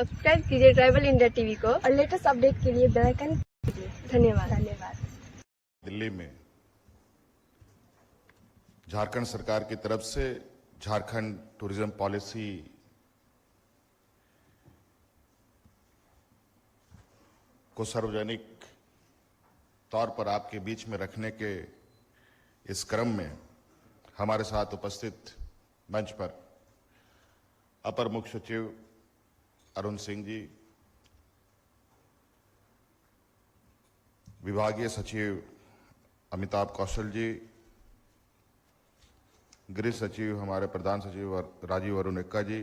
Subscribe कीजिए tribal India TV को और लेटेस्ट अपडेट के लिए बेल आइकन कीजिए। धन्यवाद। दिल्ली में झारखंड सरकार की तरफ से झारखंड टूरिज्म पॉलिसी को सार्वजनिक तौर पर आपके बीच में रखने के इस क्रम में हमारे साथ उपस्थित मंच पर अपर मुख्य सचिव अरुण सिंह जी, विभागीय सचिव अमिताभ कौशल जी, गृह सचिव हमारे प्रधान सचिव राजीव अरुण एक्का जी,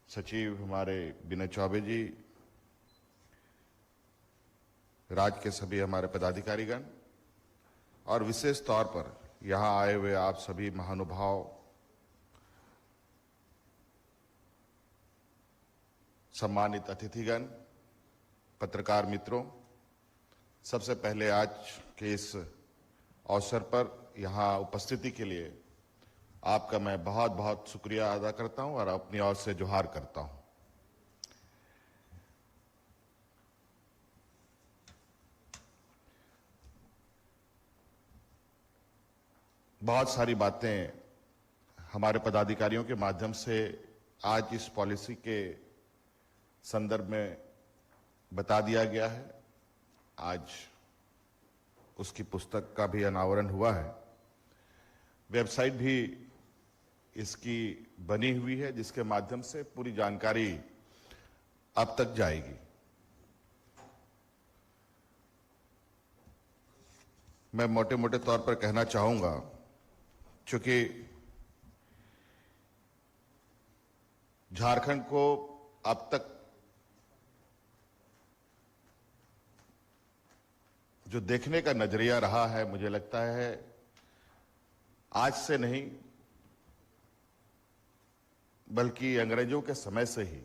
सचिव हमारे विनय चौबे जी, राज्य के सभी हमारे पदाधिकारीगण और विशेष तौर पर यहां आए हुए आप सभी महानुभाव, सम्मानित अतिथिगण, पत्रकार मित्रों, सबसे पहले आज के इस अवसर पर यहां उपस्थिति के लिए आपका मैं बहुत बहुत शुक्रिया अदा करता हूं और अपनी ओर से जोहार करता हूं। बहुत सारी बातें हमारे पदाधिकारियों के माध्यम से आज इस पॉलिसी के संदर्भ में बता दिया गया है। आज उसकी पुस्तक का भी अनावरण हुआ है। वेबसाइट भी इसकी बनी हुई है जिसके माध्यम से पूरी जानकारी अब तक जाएगी। मैं मोटे मोटे तौर पर कहना चाहूंगा, चूंकि झारखंड को अब तक जो देखने का नजरिया रहा है, मुझे लगता है आज से नहीं बल्कि अंग्रेजों के समय से ही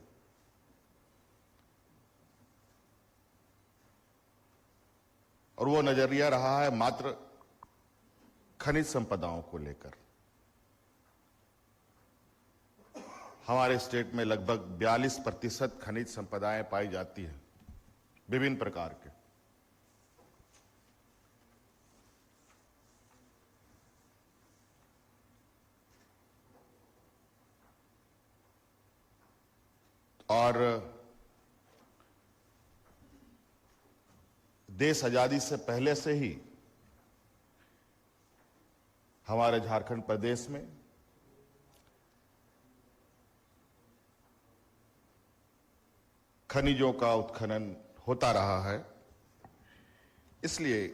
और वो नजरिया रहा है मात्र खनिज संपदाओं को लेकर। हमारे स्टेट में लगभग 42% खनिज संपदाएं पाई जाती हैं, विभिन्न प्रकार के। और देश आजादी से पहले से ही हमारे झारखंड प्रदेश में खनिजों का उत्खनन होता रहा है। इसलिए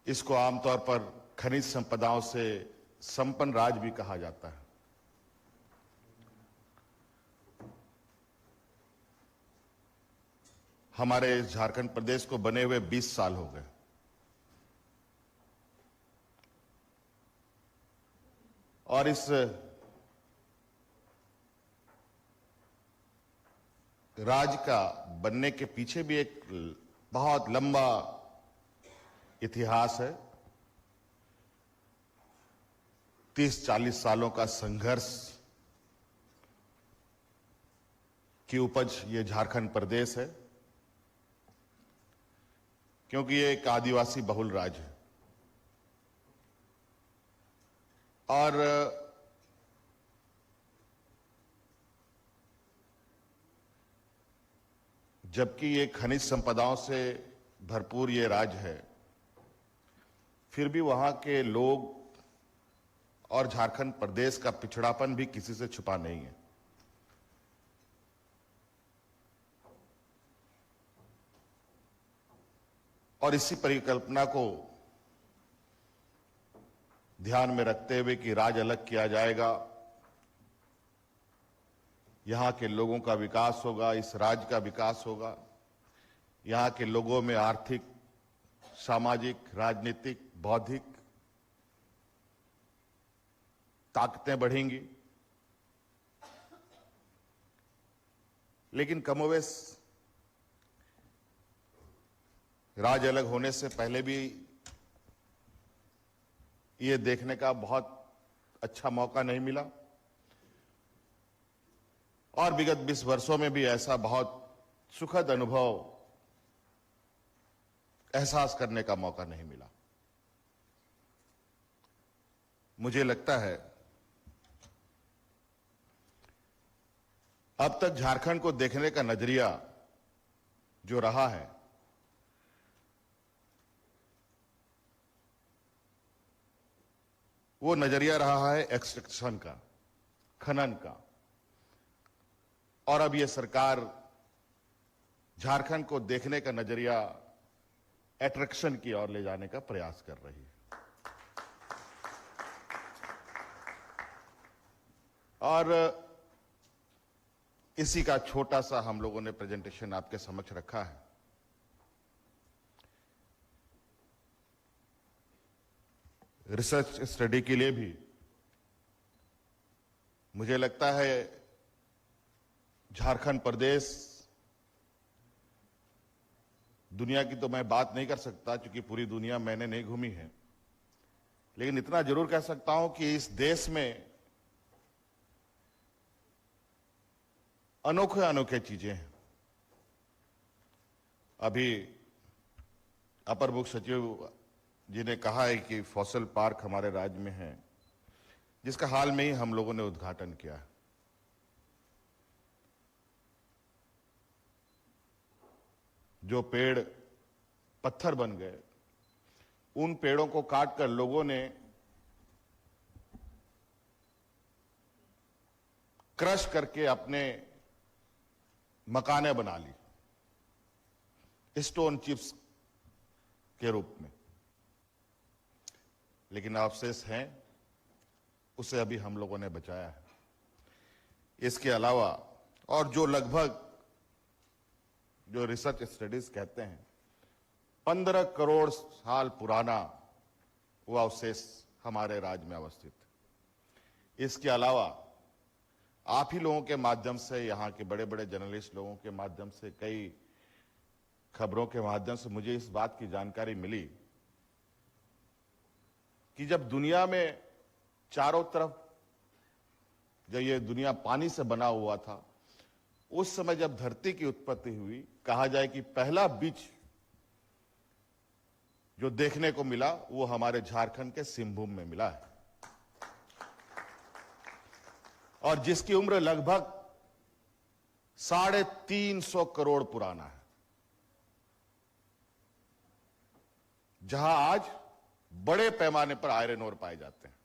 इसको आमतौर पर खनिज संपदाओं से संपन्न राज्य भी कहा जाता है। हमारे झारखंड प्रदेश को बने हुए 20 साल हो गए और इस राज्य का बनने के पीछे भी एक बहुत लंबा इतिहास है। 30-40 सालों का संघर्ष की उपज ये झारखंड प्रदेश है, क्योंकि ये एक आदिवासी बहुल राज्य है और जबकि ये खनिज संपदाओं से भरपूर ये राज्य है, फिर भी वहां के लोग और झारखंड प्रदेश का पिछड़ापन भी किसी से छुपा नहीं है। और इसी परिकल्पना को ध्यान में रखते हुए कि राज्य अलग किया जाएगा, यहां के लोगों का विकास होगा, इस राज्य का विकास होगा, यहां के लोगों में आर्थिक, सामाजिक, राजनीतिक, बौद्धिक ताकतें बढ़ेंगी। लेकिन कमोवेश राज्य अलग होने से पहले भी ये देखने का बहुत अच्छा मौका नहीं मिला और विगत 20 वर्षों में भी ऐसा बहुत सुखद अनुभव एहसास करने का मौका नहीं मिला। मुझे लगता है अब तक झारखंड को देखने का नजरिया जो रहा है वो नजरिया रहा है एक्सट्रैक्शन का, खनन का। और अब ये सरकार झारखंड को देखने का नजरिया एट्रैक्शन की ओर ले जाने का प्रयास कर रही है। और इसी का छोटा सा हम लोगों ने प्रेजेंटेशन आपके समक्ष रखा है। रिसर्च स्टडी के लिए भी मुझे लगता है झारखंड प्रदेश, दुनिया की तो मैं बात नहीं कर सकता क्योंकि पूरी दुनिया मैंने नहीं घूमी है, लेकिन इतना जरूर कह सकता हूं कि इस देश में अनोखे अनोखे चीजें हैं। अभी अपर मुख्य सचिव जी ने कहा है कि फॉसिल पार्क हमारे राज्य में है, जिसका हाल में ही हम लोगों ने उद्घाटन किया है। जो पेड़ पत्थर बन गए, उन पेड़ों को काटकर लोगों ने क्रश करके अपने मकाने बना ली, स्टोन चिप्स के रूप में। लेकिन अवशेष हैं, उसे अभी हम लोगों ने बचाया है। इसके अलावा और जो लगभग, जो रिसर्च स्टडीज कहते हैं 15 करोड़ साल पुराना वो अवशेष हमारे राज्य में अवस्थित है। इसके अलावा आप ही लोगों के माध्यम से, यहाँ के बड़े बड़े जर्नलिस्ट लोगों के माध्यम से, कई खबरों के माध्यम से मुझे इस बात की जानकारी मिली कि जब दुनिया में चारों तरफ, जब ये दुनिया पानी से बना हुआ था, उस समय जब धरती की उत्पत्ति हुई, कहा जाए कि पहला बीज जो देखने को मिला वो हमारे झारखंड के सिंहभूम में मिला है, और जिसकी उम्र लगभग 350 करोड़ पुराना है, जहां आज बड़े पैमाने पर आयरन ओर पाए जाते हैं।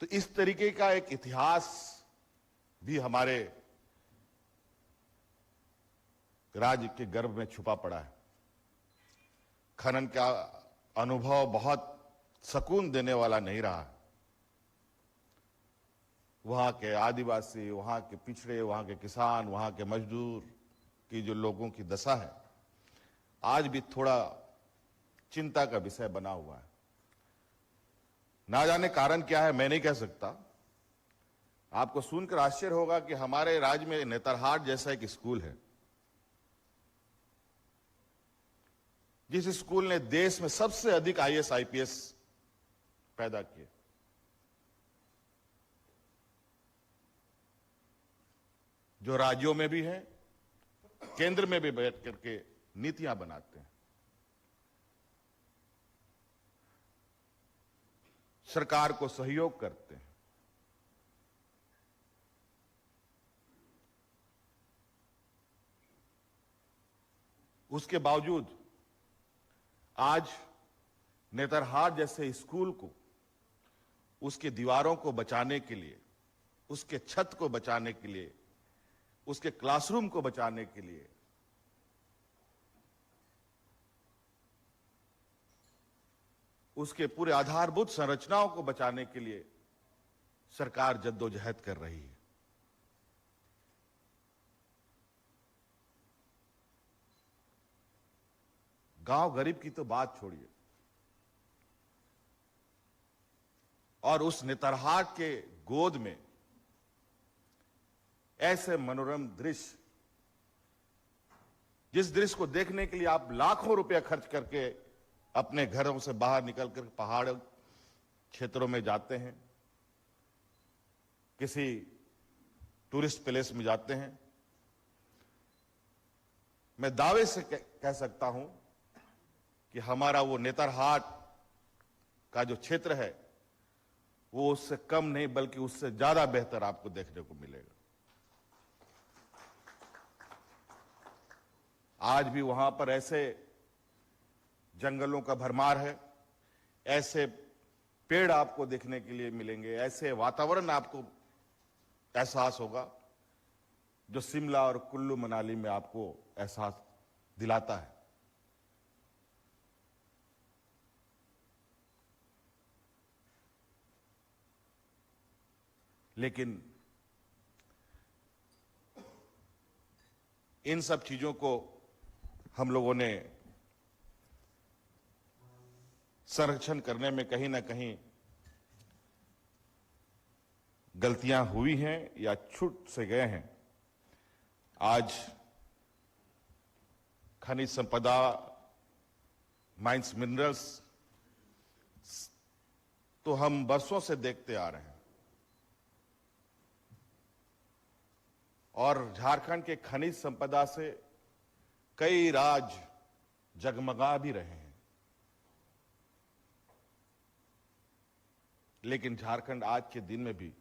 तो इस तरीके का एक इतिहास भी हमारे राज्य के गर्भ में छुपा पड़ा है। खनन का अनुभव बहुत सुकून देने वाला नहीं रहा। वहां के आदिवासी, वहां के पिछड़े, वहां के किसान, वहां के मजदूर की जो लोगों की दशा है, आज भी थोड़ा चिंता का विषय बना हुआ है। ना जाने कारण क्या है, मैं नहीं कह सकता। आपको सुनकर आश्चर्य होगा कि हमारे राज्य में नेतरहाट जैसा एक स्कूल है, जिस स्कूल ने देश में सबसे अधिक आईएएस आईपीएस पैदा किए, जो राज्यों में भी है, केंद्र में भी बैठ करके नीतियां बनाते हैं, सरकार को सहयोग करते हैं। उसके बावजूद आज नेतरहाट जैसे स्कूल को, उसके दीवारों को बचाने के लिए, उसके छत को बचाने के लिए, उसके क्लासरूम को बचाने के लिए उसके पूरे आधारभूत संरचनाओं को बचाने के लिए सरकार जद्दोजहद कर रही है। गांव गरीब की तो बात छोड़िए, और उस नेतरहाट के गोद में ऐसे मनोरम दृश्य जिस दृश्य को देखने के लिए आप लाखों रुपया खर्च करके अपने घरों से बाहर निकलकर पहाड़ क्षेत्रों में जाते हैं, किसी टूरिस्ट प्लेस में जाते हैं, मैं दावे से कह सकता हूं कि हमारा वो नेतरहाट का जो क्षेत्र है वो उससे कम नहीं बल्कि उससे ज्यादा बेहतर आपको देखने को मिलेगा। आज भी वहां पर ऐसे जंगलों का भरमार है, ऐसे पेड़ आपको देखने के लिए मिलेंगे, ऐसे वातावरण आपको एहसास होगा जो शिमला और कुल्लू मनाली में आपको एहसास दिलाता है। लेकिन इन सब चीजों को हम लोगों ने संरक्षण करने में कहीं ना कहीं गलतियां हुई हैं या छूट से गए हैं। आज खनिज संपदा, माइंस, मिनरल्स तो हम वर्षों से देखते आ रहे हैं और झारखंड के खनिज संपदा से कई राज्य जगमगा भी रहे हैं। लेकिन झारखंड आज के दिन में भी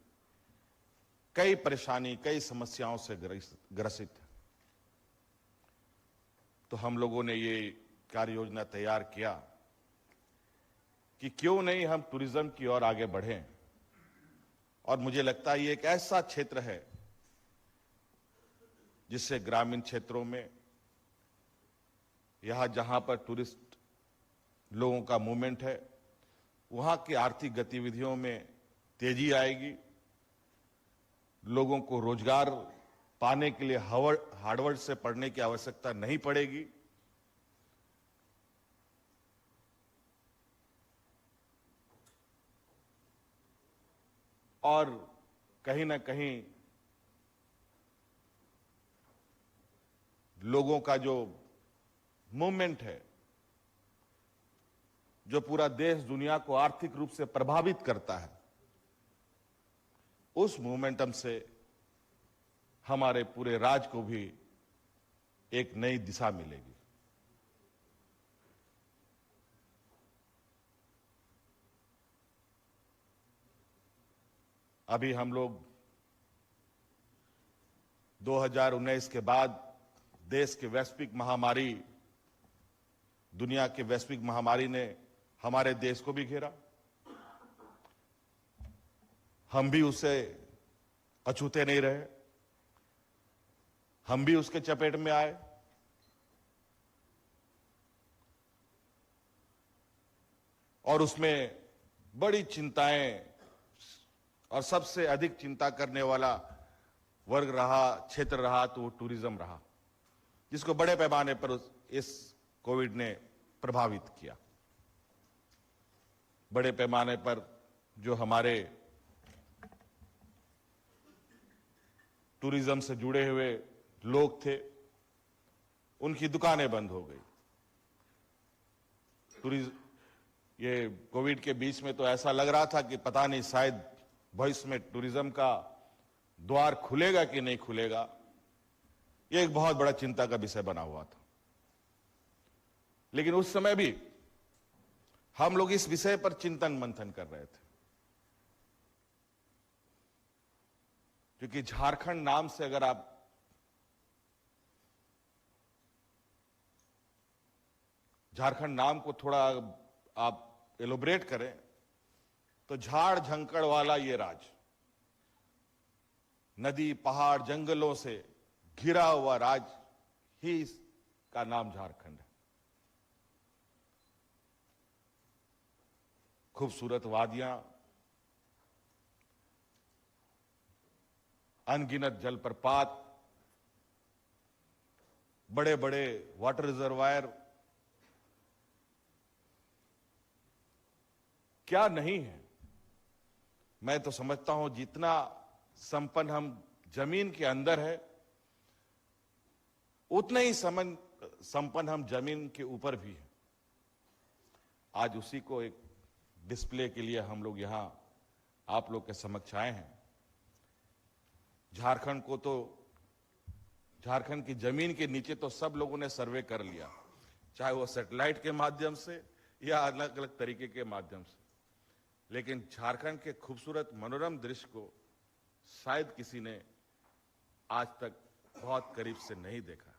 कई परेशानी, कई समस्याओं से ग्रसित है। तो हम लोगों ने ये कार्य योजना तैयार किया कि क्यों नहीं हम टूरिज्म की ओर आगे बढ़ें। और मुझे लगता है ये एक ऐसा क्षेत्र है जिससे ग्रामीण क्षेत्रों में, यहां जहां पर टूरिस्ट लोगों का मूवमेंट है, वहां की आर्थिक गतिविधियों में तेजी आएगी। लोगों को रोजगार पाने के लिए हार्डवर्ड से पढ़ने की आवश्यकता नहीं पड़ेगी। और कहीं ना कहीं लोगों का जो मूवमेंट है, जो पूरा देश दुनिया को आर्थिक रूप से प्रभावित करता है, उस मोमेंटम से हमारे पूरे राज्य को भी एक नई दिशा मिलेगी। अभी हम लोग 2019 के बाद देश के वैश्विक महामारी, दुनिया के वैश्विक महामारी ने हमारे देश को भी घेरा। हम भी उससे अछूते नहीं रहे, हम भी उसके चपेट में आए। और उसमें बड़ी चिंताएं और सबसे अधिक चिंता करने वाला वर्ग रहा, क्षेत्र रहा तो वो टूरिज्म रहा, जिसको बड़े पैमाने पर इस कोविड ने प्रभावित किया। बड़े पैमाने पर जो हमारे टूरिज्म से जुड़े हुए लोग थे, उनकी दुकानें बंद हो गई। ये कोविड के बीच में तो ऐसा लग रहा था कि पता नहीं शायद भविष्य में टूरिज्म का द्वार खुलेगा कि नहीं खुलेगा। ये एक बहुत बड़ा चिंता का विषय बना हुआ था। लेकिन उस समय भी हम लोग इस विषय पर चिंतन मंथन कर रहे थे, क्योंकि झारखंड नाम से अगर आप झारखंड नाम को थोड़ा आप एलोबरेट करें तो झाड़ झंकड़ वाला ये राज्य, नदी, पहाड़, जंगलों से घिरा हुआ राज्य ही इसका नाम झारखंड है। खूबसूरत वादियां, अनगिनत जलप्रपात, बड़े बड़े वाटर रिजर्वायर, क्या नहीं है। मैं तो समझता हूं जितना संपन्न हम जमीन के अंदर है, उतना ही संपन्न हम जमीन के ऊपर भी हैं। आज उसी को एक डिस्प्ले के लिए हम लोग यहां आप लोग के समक्ष आए हैं। झारखंड की जमीन के नीचे तो सब लोगों ने सर्वे कर लिया, चाहे वो सैटेलाइट के माध्यम से या अलग अलग तरीके के माध्यम से, लेकिन झारखंड के खूबसूरत मनोरम दृश्य को शायद किसी ने आज तक बहुत करीब से नहीं देखा।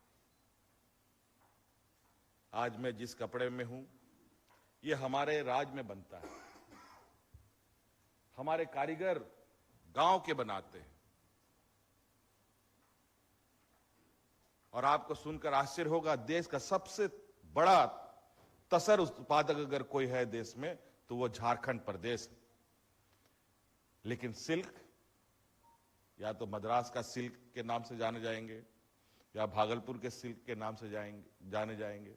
आज मैं जिस कपड़े में हूं, ये हमारे राज्य में बनता है। हमारे कारीगर गांव के बनाते हैं। और आपको सुनकर आश्चर्य होगा, देश का सबसे बड़ा तसर उत्पादक अगर कोई है देश में तो वो झारखंड प्रदेश है। लेकिन सिल्क या तो मद्रास का सिल्क के नाम से जाने जाएंगे या भागलपुर के सिल्क के नाम से जाने जाएंगे।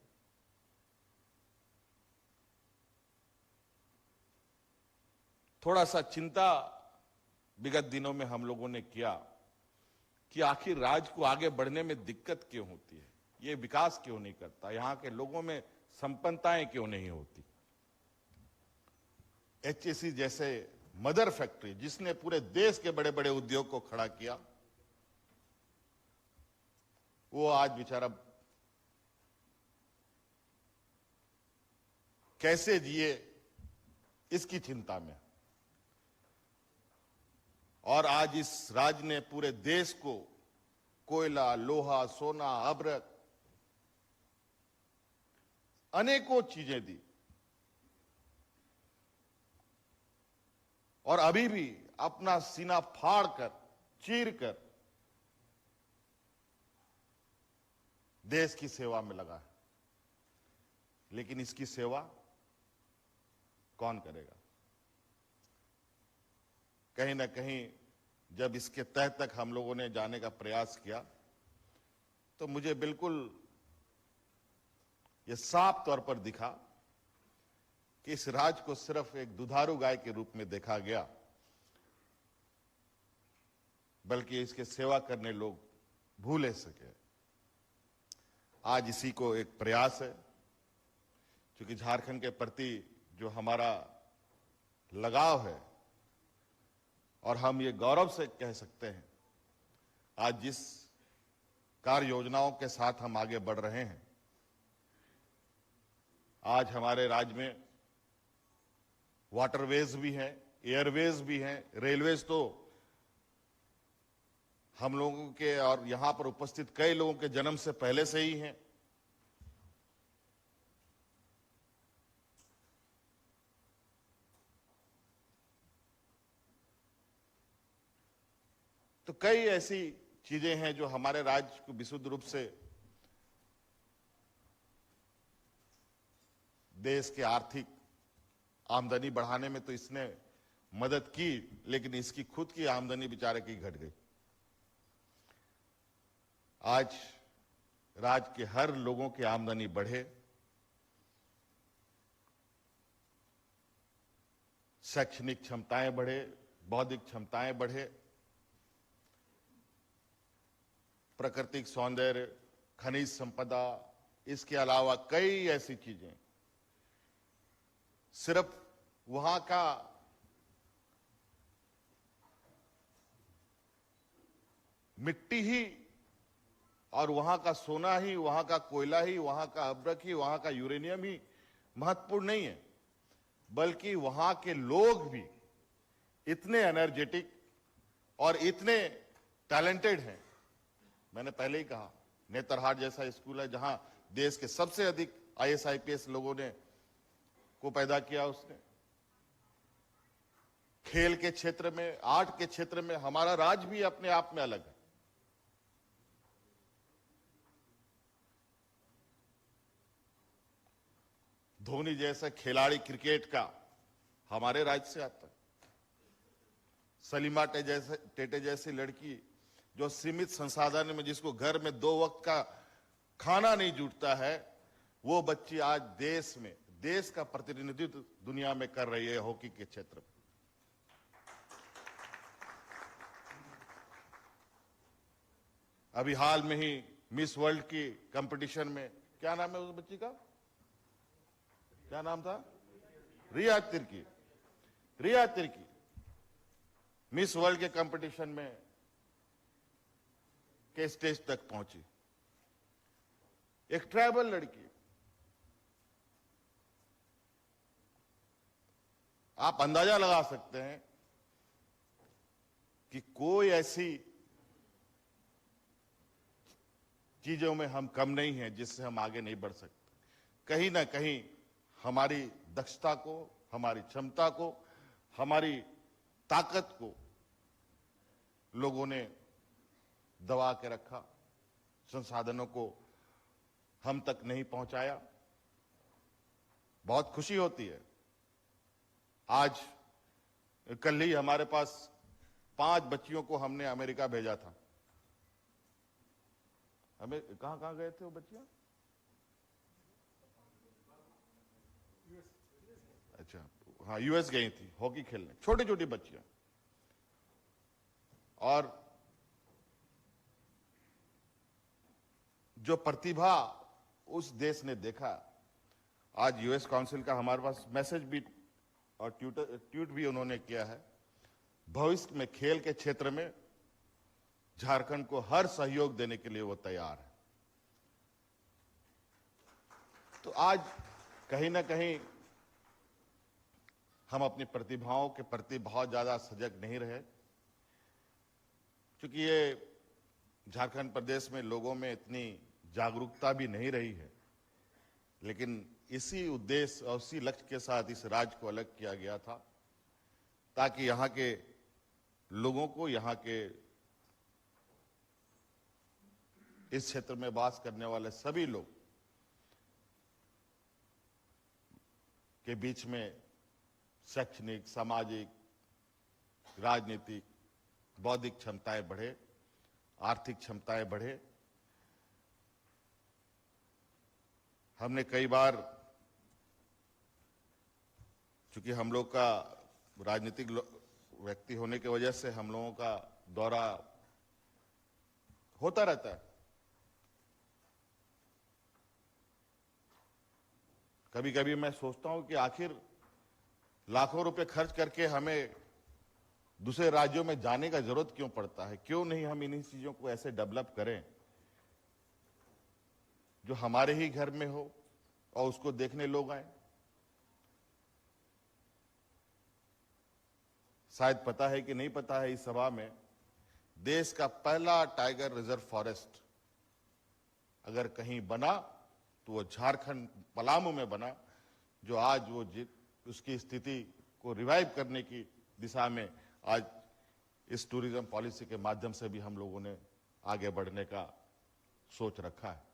थोड़ा सा चिंता विगत दिनों में हम लोगों ने किया कि आखिर राज्य को आगे बढ़ने में दिक्कत क्यों होती है, ये विकास क्यों नहीं करता, यहां के लोगों में संपन्नताएं क्यों नहीं होती। एचईसी जैसे मदर फैक्ट्री जिसने पूरे देश के बड़े बड़े उद्योग को खड़ा किया, वो आज बेचारा कैसे जिए इसकी चिंता में। और आज इस राज्य ने पूरे देश को कोयला, लोहा, सोना, अभ्रक, अनेकों चीजें दी। और अभी भी अपना सीना फाड़कर, चीरकर देश की सेवा में लगा है। लेकिन इसकी सेवा कौन करेगा? कहीं ना कहीं जब इसके तह तक हम लोगों ने जाने का प्रयास किया तो मुझे बिल्कुल यह साफ तौर पर दिखा कि इस राज्य को सिर्फ एक दुधारू गाय के रूप में देखा गया, बल्कि इसके सेवा करने लोग भूले सके। आज इसी को एक प्रयास है, क्योंकि झारखंड के प्रति जो हमारा लगाव है, और हम ये गौरव से कह सकते हैं, आज जिस कार्य योजनाओं के साथ हम आगे बढ़ रहे हैं, आज हमारे राज्य में वाटरवेज भी हैं, एयरवेज भी हैं, रेलवेज तो हम लोगों के और यहां पर उपस्थित कई लोगों के जन्म से पहले से ही हैं। तो कई ऐसी चीजें हैं जो हमारे राज्य को विशुद्ध रूप से देश के आर्थिक आमदनी बढ़ाने में तो इसने मदद की, लेकिन इसकी खुद की आमदनी बेचारे की घट गई। आज राज्य के हर लोगों की आमदनी बढ़े, शैक्षणिक क्षमताएं बढ़े, बौद्धिक क्षमताएं बढ़े, प्राकृतिक सौंदर्य, खनिज संपदा, इसके अलावा कई ऐसी चीजें। सिर्फ वहां का मिट्टी ही और वहां का सोना ही, वहां का कोयला ही, वहां का अभ्रक ही, वहां का यूरेनियम ही महत्वपूर्ण नहीं है, बल्कि वहां के लोग भी इतने एनर्जेटिक और इतने टैलेंटेड हैं। मैंने पहले ही कहा, नेतरहाट जैसा स्कूल है जहां देश के सबसे अधिक आईएएस आईपीएस लोगों ने को पैदा किया उसने। खेल के क्षेत्र में, आर्ट के क्षेत्र में हमारा राज्य भी अपने आप में अलग है। धोनी जैसा खिलाड़ी क्रिकेट का हमारे राज्य से आता है। सलीमा टेटे जैसी लड़की जो सीमित संसाधन में, जिसको घर में 2 वक्त का खाना नहीं जुटता है, वो बच्ची आज देश में देश का प्रतिनिधित्व दुनिया में कर रही है हॉकी के क्षेत्र में। अभी हाल में ही मिस वर्ल्ड की कंपटीशन में क्या नाम है उस बच्ची का? क्या नाम था? रिया तिर्की। रिया तिर्की मिस वर्ल्ड के कंपटीशन में के स्टेज तक पहुंची। एक ट्राइबल लड़की। आप अंदाजा लगा सकते हैं कि कोई ऐसी चीजों में हम कम नहीं हैं जिससे हम आगे नहीं बढ़ सकते। कहीं ना कहीं हमारी दक्षता को, हमारी क्षमता को, हमारी ताकत को लोगों ने दबा के रखा, संसाधनों को हम तक नहीं पहुंचाया। बहुत खुशी होती है। आज कल ही हमारे पास 5 बच्चियों को हमने अमेरिका भेजा था। हमें कहां कहां गए थे वो बच्चियां? अच्छा, हाँ, यूएस गई थी हॉकी खेलने, छोटी छोटी बच्चियां। और जो प्रतिभा उस देश ने देखा, आज यूएस काउंसिल का हमारे पास मैसेज भी और ट्वीट भी उन्होंने किया है। भविष्य में खेल के क्षेत्र में झारखंड को हर सहयोग देने के लिए वो तैयार है। तो आज कहीं ना कहीं हम अपनी प्रतिभाओं के प्रति बहुत ज्यादा सजग नहीं रहे, क्योंकि ये झारखंड प्रदेश में लोगों में इतनी जागरूकता भी नहीं रही है। लेकिन इसी उद्देश्य और इसी लक्ष्य के साथ इस राज्य को अलग किया गया था, ताकि यहां के लोगों को, यहां के इस क्षेत्र में वास करने वाले सभी लोग के बीच में शैक्षणिक, सामाजिक, राजनीतिक, बौद्धिक क्षमताएं बढ़े, आर्थिक क्षमताएं बढ़े। हमने कई बार, चूंकि हम लोग का राजनीतिक व्यक्ति होने की वजह से हम लोगों का दौरा होता रहता है। कभी कभी मैं सोचता हूं कि आखिर लाखों रुपए खर्च करके हमें दूसरे राज्यों में जाने का जरूरत क्यों पड़ता है? क्यों नहीं हम इन्हीं चीजों को ऐसे डेवलप करें जो हमारे ही घर में हो और उसको देखने लोग आए। शायद पता है कि नहीं पता है, इस सभा में देश का पहला टाइगर रिजर्व फॉरेस्ट अगर कहीं बना तो वो झारखंड पलामू में बना, जो आज वो उसकी स्थिति को रिवाइव करने की दिशा में आज इस टूरिज्म पॉलिसी के माध्यम से भी हम लोगों ने आगे बढ़ने का सोच रखा है।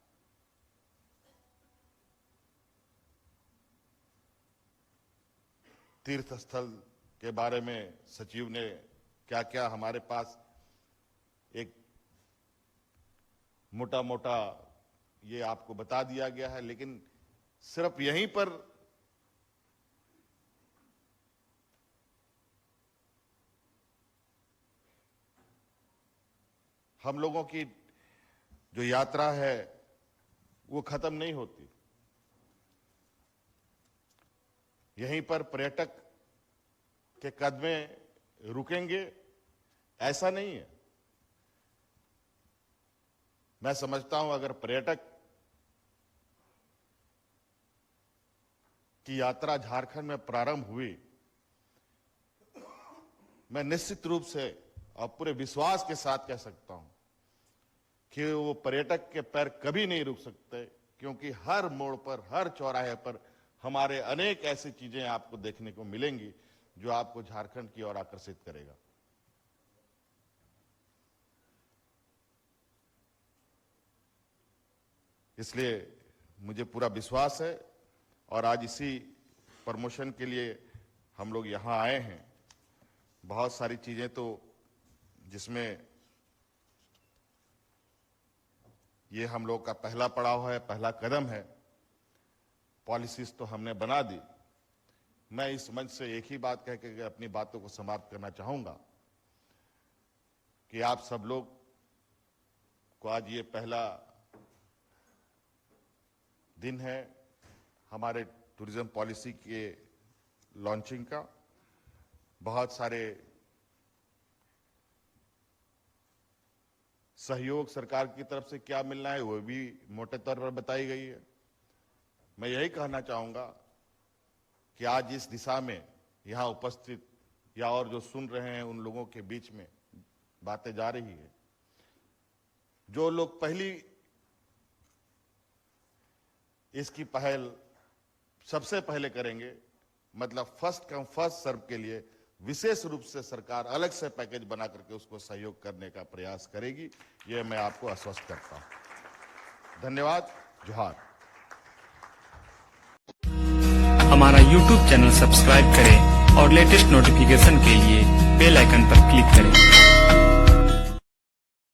तीर्थ स्थल के बारे में सचिव ने क्या क्या हमारे पास एक मोटा मोटा ये आपको बता दिया गया है, लेकिन सिर्फ यहीं पर हम लोगों की जो यात्रा है वो खत्म नहीं होती। यहीं पर पर्यटक के कदमे रुकेंगे ऐसा नहीं है। मैं समझता हूं अगर पर्यटक की यात्रा झारखंड में प्रारंभ हुई, मैं निश्चित रूप से और पूरे विश्वास के साथ कह सकता हूं कि वो पर्यटक के पैर कभी नहीं रुक सकते, क्योंकि हर मोड़ पर, हर चौराहे पर हमारे अनेक ऐसी चीजें आपको देखने को मिलेंगी जो आपको झारखंड की ओर आकर्षित करेगा। इसलिए मुझे पूरा विश्वास है और आज इसी प्रमोशन के लिए हम लोग यहां आए हैं। बहुत सारी चीजें तो जिसमें ये हम लोग का पहला पड़ाव है, पहला कदम है। पॉलिसीज तो हमने बना दी। मैं इस मंच से एक ही बात कह के अपनी बातों को समाप्त करना चाहूंगा कि आप सब लोग को आज ये पहला दिन है हमारे टूरिज्म पॉलिसी के लॉन्चिंग का। बहुत सारे सहयोग सरकार की तरफ से क्या मिलना है वो भी मोटे तौर पर बताई गई है। मैं यही कहना चाहूंगा कि आज इस दिशा में यहां उपस्थित या और जो सुन रहे हैं उन लोगों के बीच में बातें जा रही है। जो लोग पहली इसकी पहल सबसे पहले करेंगे, मतलब फर्स्ट कम फर्स्ट सर्व के लिए विशेष रूप से सरकार अलग से पैकेज बना करके उसको सहयोग करने का प्रयास करेगी, यह मैं आपको आश्वस्त करता हूं। धन्यवाद। जोहार। हमारा YouTube चैनल सब्सक्राइब करें और लेटेस्ट नोटिफिकेशन के लिए बेल आइकन पर क्लिक करें।